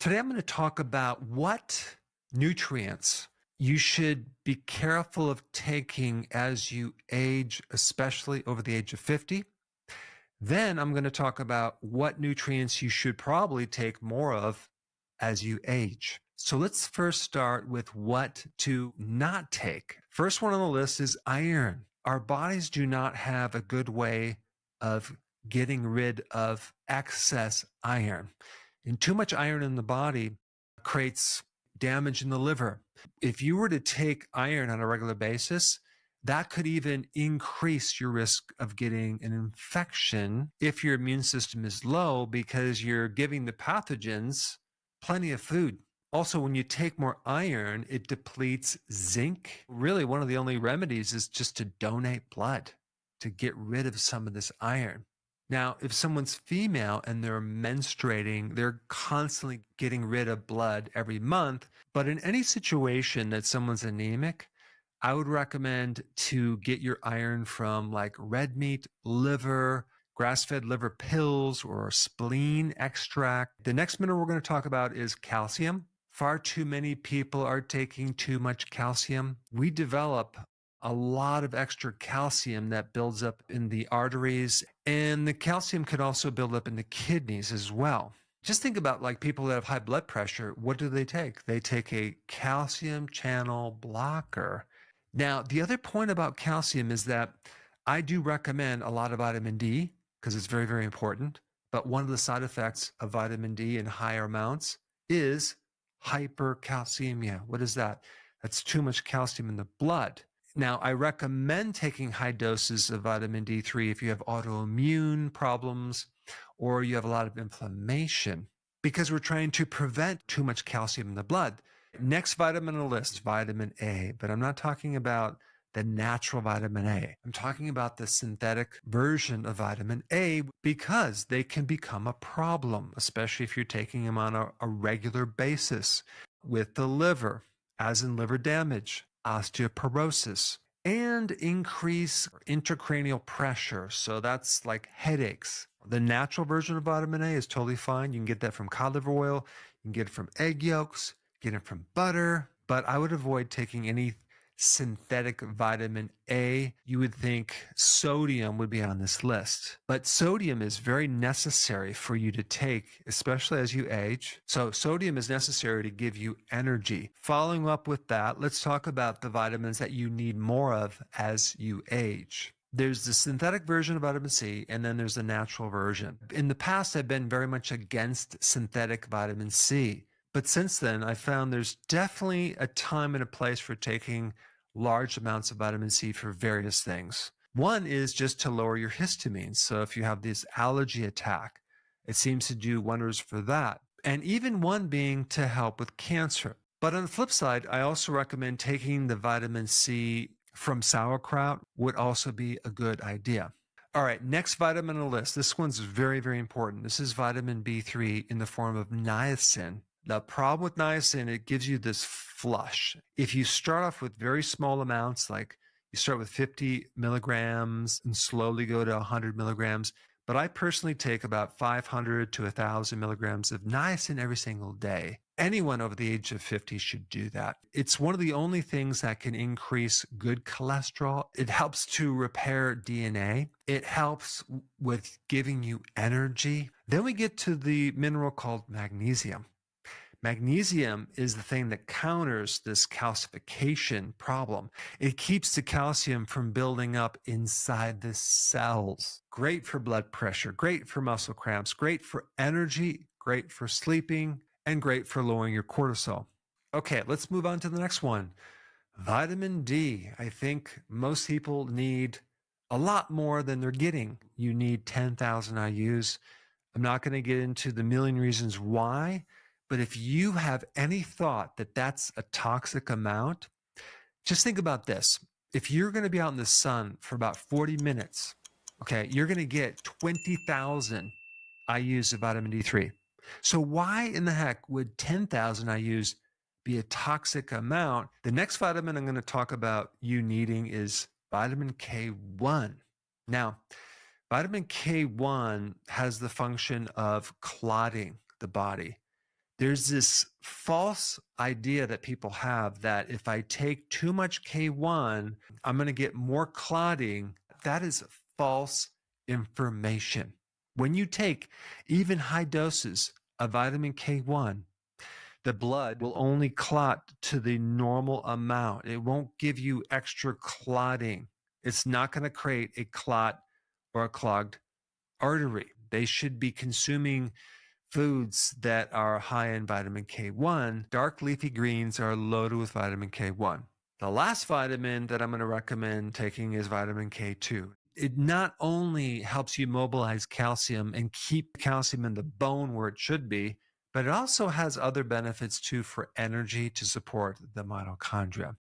Today, I'm going to talk about what nutrients you should be careful of taking as you age, especially over the age of 50. Then I'm going to talk about what nutrients you should probably take more of as you age. So let's first start with what to not take. First one on the list is iron. Our bodies do not have a good way of getting rid of excess iron. And too much iron in the body creates damage in the liver. If you were to take iron on a regular basis, that could even increase your risk of getting an infection if your immune system is low because you're giving the pathogens plenty of food. Also, when you take more iron, it depletes zinc. Really, one of the only remedies is just to donate blood to get rid of some of this iron. Now, if someone's female and they're menstruating, they're constantly getting rid of blood every month. But in any situation that someone's anemic, I would recommend to get your iron from like red meat, liver, grass-fed liver pills, or spleen extract. The next mineral we're going to talk about is calcium. Far too many people are taking too much calcium. We develop a lot of extra calcium that builds up in the arteries, and the calcium could also build up in the kidneys as well. Just think about like people that have high blood pressure. What do they take? They take a calcium channel blocker. Now, the other point about calcium is that I do recommend a lot of vitamin D because it's very, very important. But one of the side effects of vitamin D in higher amounts is hypercalcemia. What is that? That's too much calcium in the blood. Now, I recommend taking high doses of vitamin D3 if you have autoimmune problems or you have a lot of inflammation because we're trying to prevent too much calcium in the blood. Next vitamin on the list, vitamin A, but I'm not talking about the natural vitamin A. I'm talking about the synthetic version of vitamin A because they can become a problem, especially if you're taking them on a regular basis with the liver, as in liver damage, osteoporosis, and increase intracranial pressure. So that's like headaches. The natural version of vitamin A is totally fine. You can get that from cod liver oil. You can get it from egg yolks, get it from butter, but I would avoid taking any synthetic vitamin A. You would think sodium would be on this list, but sodium is very necessary for you to take, especially as you age. So sodium is necessary to give you energy. Following up with that, let's talk about the vitamins that you need more of as you age. There's the synthetic version of vitamin C, and then there's the natural version. In the past, I've been very much against synthetic vitamin C. But since then, I found there's definitely a time and a place for taking large amounts of vitamin C for various things. One is just to lower your histamine. So if you have this allergy attack, it seems to do wonders for that. And even one being to help with cancer. But on the flip side, I also recommend taking the vitamin C from sauerkraut would also be a good idea. All right, next vitamin on the list. This one's very, very important. This is vitamin B3 in the form of niacin. The problem with niacin, it gives you this flush. If you start off with very small amounts, like you start with 50 milligrams and slowly go to 100 milligrams, but I personally take about 500 to 1,000 milligrams of niacin every single day. Anyone over the age of 50 should do that. It's one of the only things that can increase good cholesterol. It helps to repair DNA. It helps with giving you energy. Then we get to the mineral called magnesium. Magnesium is the thing that counters this calcification problem. It keeps the calcium from building up inside the cells. Great for blood pressure, great for muscle cramps, great for energy, great for sleeping, and great for lowering your cortisol. Okay, let's move on to the next one. Vitamin D. I think most people need a lot more than they're getting. You need 10,000 IUs. I'm not going to get into the million reasons why, but if you have any thought that that's a toxic amount, just think about this. If you're going to be out in the sun for about 40 minutes, okay, you're going to get 20,000 IUs of vitamin D3. So why in the heck would 10,000 IUs be a toxic amount? The next vitamin I'm going to talk about you needing is vitamin K1. Now, vitamin K1 has the function of clotting the body. There's this false idea that people have that if I take too much K1, I'm going to get more clotting. That is false information. When you take even high doses of vitamin K1, the blood will only clot to the normal amount. It won't give you extra clotting. It's not going to create a clot or a clogged artery. They should be consuming foods that are high in vitamin K1. Dark leafy greens are loaded with vitamin K1. The last vitamin that I'm going to recommend taking is vitamin K2. It not only helps you mobilize calcium and keep calcium in the bone where it should be, but it also has other benefits too for energy to support the mitochondria.